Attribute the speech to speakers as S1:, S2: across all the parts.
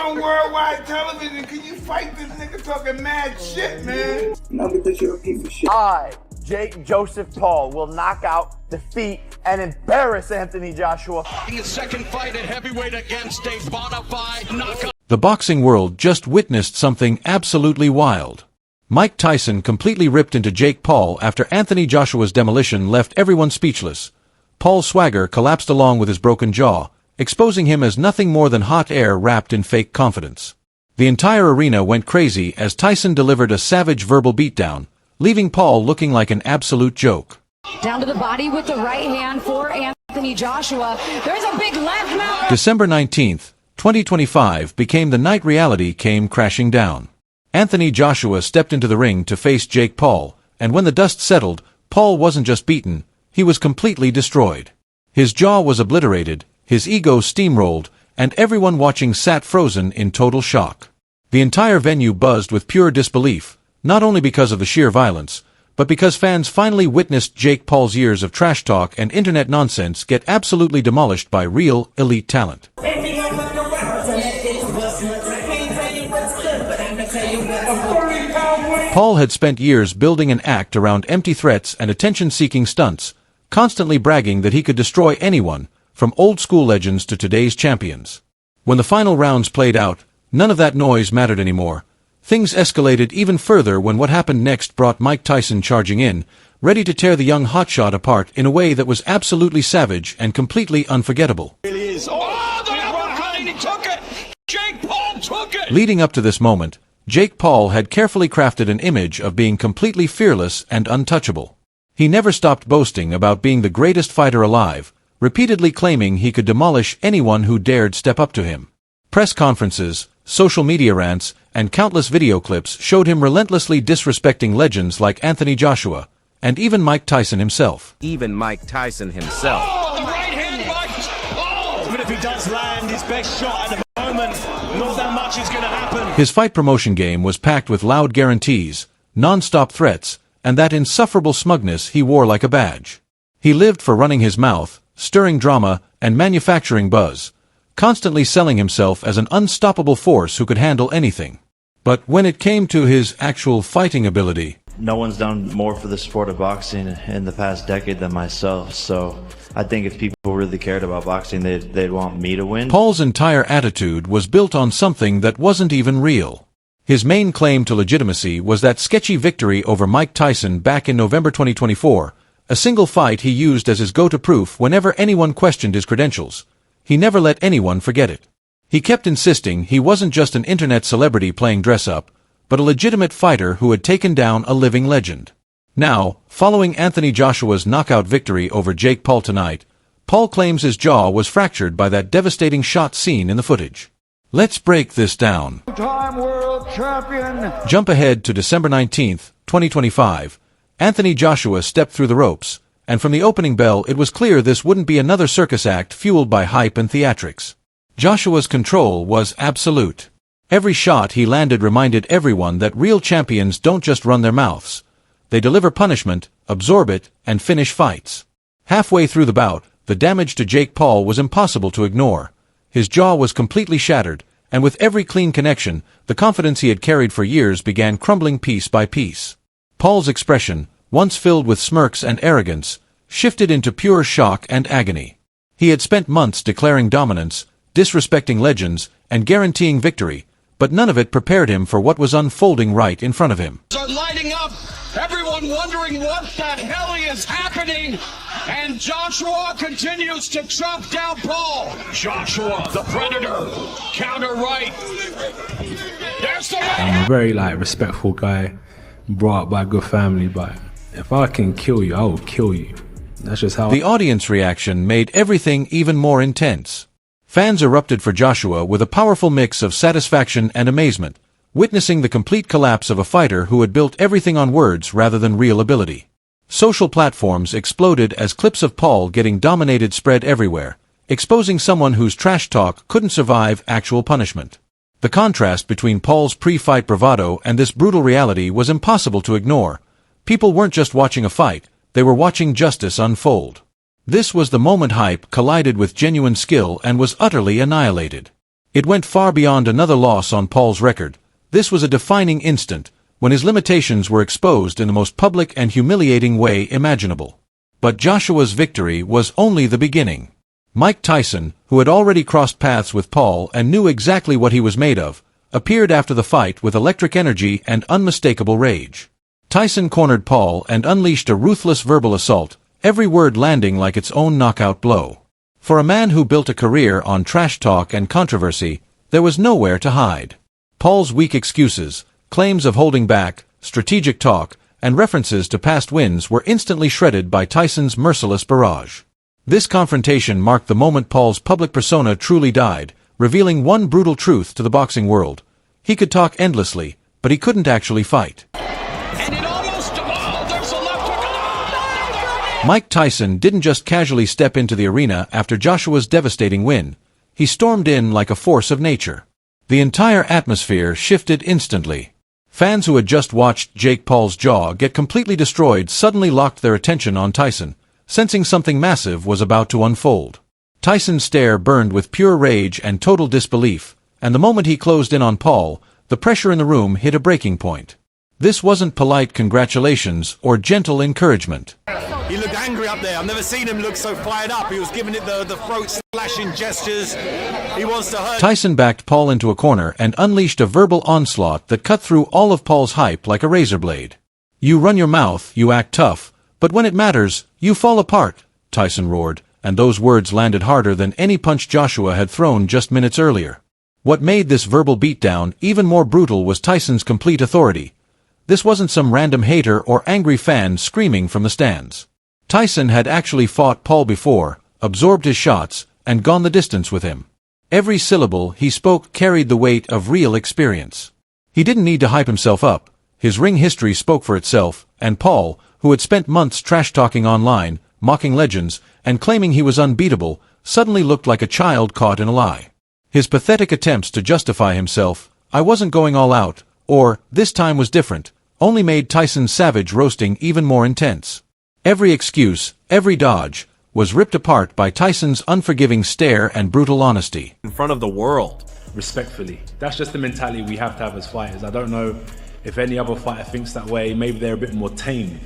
S1: on worldwide television. Can you fight this nigga talking mad shit, man?
S2: No, because you're a piece of shit.
S3: I, Jake Joseph Paul, will knock out, defeat, and embarrass Anthony Joshua.
S4: His second fight at heavyweight against a bona fide knockout.
S5: The boxing world just witnessed something absolutely wild. Mike Tyson completely ripped into Jake Paul after Anthony Joshua's demolition left everyone speechless. Paul's swagger collapsed along with his broken jaw, exposing him as nothing more than hot air wrapped in fake confidence. The entire arena went crazy as Tyson delivered a savage verbal beatdown, leaving Paul looking like an absolute joke.
S6: Down to the body with the right hand for Anthony Joshua. There's a big left now.
S5: December 19th, 2025 became the night reality came crashing down. Anthony Joshua stepped into the ring to face Jake Paul, and when the dust settled, Paul wasn't just beaten, he was completely destroyed. His jaw was obliterated, his ego steamrolled, and everyone watching sat frozen in total shock. The entire venue buzzed with pure disbelief, not only because of the sheer violence, but because fans finally witnessed Jake Paul's years of trash talk and internet nonsense get absolutely demolished by real, elite talent. Paul had spent years building an act around empty threats and attention-seeking stunts, constantly bragging that he could destroy anyone, from old-school legends to today's champions. When the final rounds played out, none of that noise mattered anymore. Things escalated even further when what happened next brought Mike Tyson charging in, ready to tear the young hotshot apart in a way that was absolutely savage and completely unforgettable.
S4: It is. Oh, the uppercut, and he took it! Jake Paul took it!
S5: Leading up to this moment, Jake Paul had carefully crafted an image of being completely fearless and untouchable. He never stopped boasting about being the greatest fighter alive, repeatedly claiming he could demolish anyone who dared step up to him. Press conferences, social media rants, and countless video clips showed him relentlessly disrespecting legends like Anthony Joshua, and even Mike Tyson himself.
S7: Even Mike Tyson himself.
S4: Oh, the right hand bites! Oh!
S8: Even if he does land his best shot at the moment, not that much is going to happen.
S5: His fight promotion game was packed with loud guarantees, non-stop threats, and that insufferable smugness he wore like a badge. He lived for running his mouth, stirring drama, and manufacturing buzz, constantly selling himself as an unstoppable force who could handle anything. But when it came to his actual fighting ability,
S9: no one's done more for the sport of boxing in the past decade than myself, so I think if people really cared about boxing, they'd want me to win.
S5: Paul's entire attitude was built on something that wasn't even real. His main claim to legitimacy was that sketchy victory over Mike Tyson back in November 2024, a single fight he used as his go-to proof whenever anyone questioned his credentials. He never let anyone forget it. He kept insisting he wasn't just an internet celebrity playing dress-up, but a legitimate fighter who had taken down a living legend. Now, following Anthony Joshua's knockout victory over Jake Paul tonight, Paul claims his jaw was fractured by that devastating shot seen in the footage. Let's break this down.
S1: Time world champion.
S5: Jump ahead to December 19th, 2025. Anthony Joshua stepped through the ropes, and from the opening bell it was clear this wouldn't be another circus act fueled by hype and theatrics. Joshua's control was absolute. Every shot he landed reminded everyone that real champions don't just run their mouths. They deliver punishment, absorb it, and finish fights. Halfway through the bout, the damage to Jake Paul was impossible to ignore. His jaw was completely shattered, and with every clean connection, the confidence he had carried for years began crumbling piece by piece. Paul's expression, once filled with smirks and arrogance, shifted into pure shock and agony. He had spent months declaring dominance, disrespecting legends, and guaranteeing victory, but none of it prepared him for what was unfolding right in front of him.
S4: Are lighting up, everyone wondering what the hell is happening, and Joshua continues to chop down Paul. Joshua, the predator, counter right. There's the right.
S10: I'm a very respectful guy, brought up by a good family, but if I can kill you, I will kill you. That's just how.
S5: The audience reaction made everything even more intense. Fans erupted for Joshua with a powerful mix of satisfaction and amazement, witnessing the complete collapse of a fighter who had built everything on words rather than real ability. Social platforms exploded as clips of Paul getting dominated spread everywhere, exposing someone whose trash talk couldn't survive actual punishment. The contrast between Paul's pre-fight bravado and this brutal reality was impossible to ignore. People weren't just watching a fight, they were watching justice unfold. This was the moment hype collided with genuine skill and was utterly annihilated. It went far beyond another loss on Paul's record. This was a defining instant, when his limitations were exposed in the most public and humiliating way imaginable. But Joshua's victory was only the beginning. Mike Tyson, who had already crossed paths with Paul and knew exactly what he was made of, appeared after the fight with electric energy and unmistakable rage. Tyson cornered Paul and unleashed a ruthless verbal assault, every word landing like its own knockout blow. For a man who built a career on trash talk and controversy, there was nowhere to hide. Paul's weak excuses, claims of holding back, strategic talk, and references to past wins were instantly shredded by Tyson's merciless barrage. This confrontation marked the moment Paul's public persona truly died, revealing one brutal truth to the boxing world. He could talk endlessly, but he couldn't actually fight.
S4: And it almost, there's a left hook.
S5: Mike Tyson didn't just casually step into the arena after Joshua's devastating win. He stormed in like a force of nature. The entire atmosphere shifted instantly. Fans who had just watched Jake Paul's jaw get completely destroyed suddenly locked their attention on Tyson, sensing something massive was about to unfold. Tyson's stare burned with pure rage and total disbelief, and the moment he closed in on Paul, the pressure in the room hit a breaking point. This wasn't polite congratulations or gentle encouragement.
S8: He looked angry up there. I've never seen him look so fired up. He was giving it the throat-slashing gestures. He wants to hurt.
S5: Tyson backed Paul into a corner and unleashed a verbal onslaught that cut through all of Paul's hype like a razor blade. "You run your mouth, you act tough, but when it matters, you fall apart," Tyson roared, and those words landed harder than any punch Joshua had thrown just minutes earlier. What made this verbal beatdown even more brutal was Tyson's complete authority. This wasn't some random hater or angry fan screaming from the stands. Tyson had actually fought Paul before, absorbed his shots, and gone the distance with him. Every syllable he spoke carried the weight of real experience. He didn't need to hype himself up. His ring history spoke for itself, and Paul, who had spent months trash-talking online, mocking legends, and claiming he was unbeatable, suddenly looked like a child caught in a lie. His pathetic attempts to justify himself, "I wasn't going all out," or "this time was different," only made Tyson's savage roasting even more intense. Every excuse, every dodge, was ripped apart by Tyson's unforgiving stare and brutal honesty.
S7: In front of the world.
S10: Respectfully. That's just the mentality we have to have as fighters. I don't know if any other fighter thinks that way. Maybe they're a bit more tame.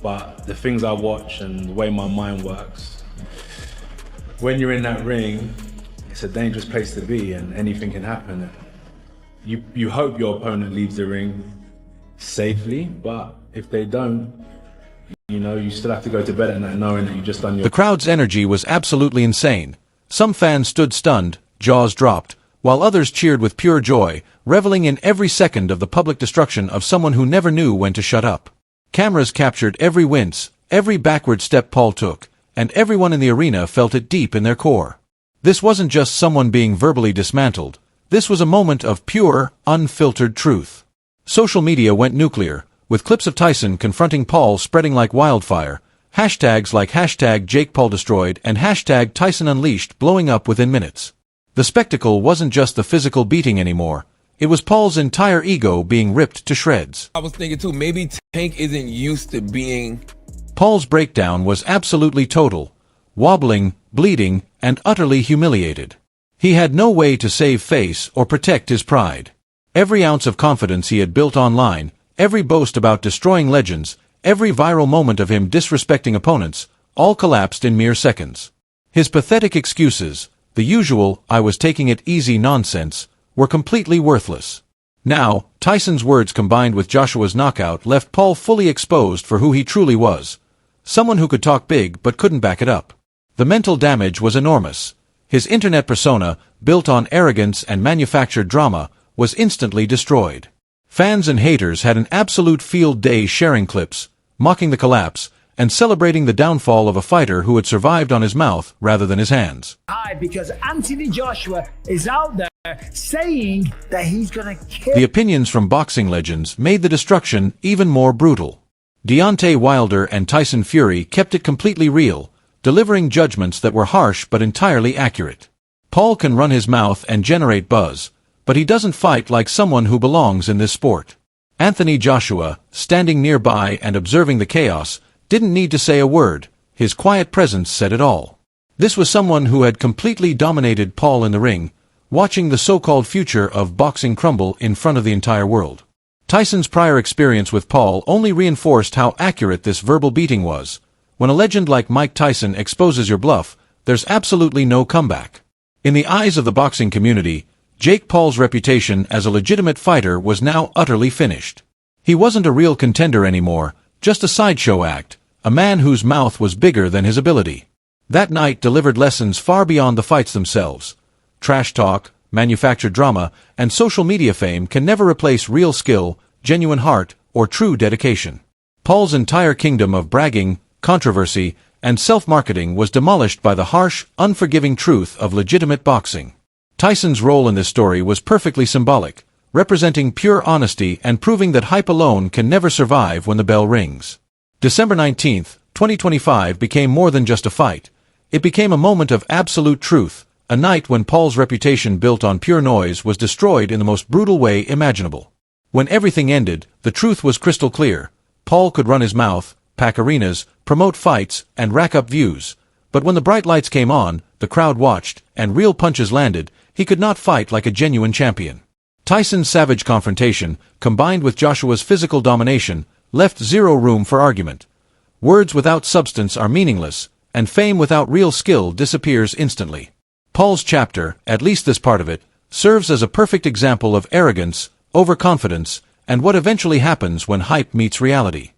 S10: But the things I watch and the way my mind works, when you're in that ring, it's a dangerous place to be and anything can happen. You hope your opponent leaves the ring safely, but if they don't, you still have to go to bed at night knowing that you just done your...
S5: The crowd's energy was absolutely insane. Some fans stood stunned, jaws dropped, while others cheered with pure joy, reveling in every second of the public destruction of someone who never knew when to shut up. Cameras captured every wince, every backward step Paul took, and everyone in the arena felt it deep in their core. This wasn't just someone being verbally dismantled. This was a moment of pure, unfiltered truth. Social media went nuclear, with clips of Tyson confronting Paul spreading like wildfire, hashtags like #JakePaulDestroyed and #TysonUnleashed blowing up within minutes. The spectacle wasn't just the physical beating anymore. It was Paul's entire ego being ripped to shreds.
S2: I was thinking too, maybe Tank isn't used to being...
S5: Paul's breakdown was absolutely total, wobbling, bleeding, and utterly humiliated. He had no way to save face or protect his pride. Every ounce of confidence he had built online, every boast about destroying legends, every viral moment of him disrespecting opponents, all collapsed in mere seconds. His pathetic excuses, the usual "I was taking it easy" nonsense, were completely worthless. Now, Tyson's words combined with Joshua's knockout left Paul fully exposed for who he truly was. Someone who could talk big but couldn't back it up. The mental damage was enormous. His internet persona, built on arrogance and manufactured drama, was instantly destroyed. Fans and haters had an absolute field day sharing clips, mocking the collapse, and celebrating the downfall of a fighter who had survived on his mouth rather than his hands.
S11: Because Anthony Joshua is out there saying that he's gonna kill...
S5: The opinions from boxing legends made the destruction even more brutal. Deontay Wilder and Tyson Fury kept it completely real, delivering judgments that were harsh but entirely accurate. Paul can run his mouth and generate buzz, but he doesn't fight like someone who belongs in this sport. Anthony Joshua, standing nearby and observing the chaos, didn't need to say a word. His quiet presence said it all. This was someone who had completely dominated Paul in the ring, watching the so-called future of boxing crumble in front of the entire world. Tyson's prior experience with Paul only reinforced how accurate this verbal beating was. When a legend like Mike Tyson exposes your bluff, there's absolutely no comeback. In the eyes of the boxing community, Jake Paul's reputation as a legitimate fighter was now utterly finished. He wasn't a real contender anymore, just a sideshow act, a man whose mouth was bigger than his ability. That night delivered lessons far beyond the fights themselves. Trash talk, manufactured drama, and social media fame can never replace real skill, genuine heart, or true dedication. Paul's entire kingdom of bragging, controversy, and self-marketing was demolished by the harsh, unforgiving truth of legitimate boxing. Tyson's role in this story was perfectly symbolic, representing pure honesty and proving that hype alone can never survive when the bell rings. December 19, 2025 became more than just a fight. It became a moment of absolute truth, a night when Paul's reputation built on pure noise was destroyed in the most brutal way imaginable. When everything ended, the truth was crystal clear. Paul could run his mouth, pack arenas, promote fights, and rack up views. But when the bright lights came on, the crowd watched, and real punches landed, he could not fight like a genuine champion. Tyson's savage confrontation, combined with Joshua's physical domination, left zero room for argument. Words without substance are meaningless, and fame without real skill disappears instantly. Paul's chapter, at least this part of it, serves as a perfect example of arrogance, overconfidence, and what eventually happens when hype meets reality.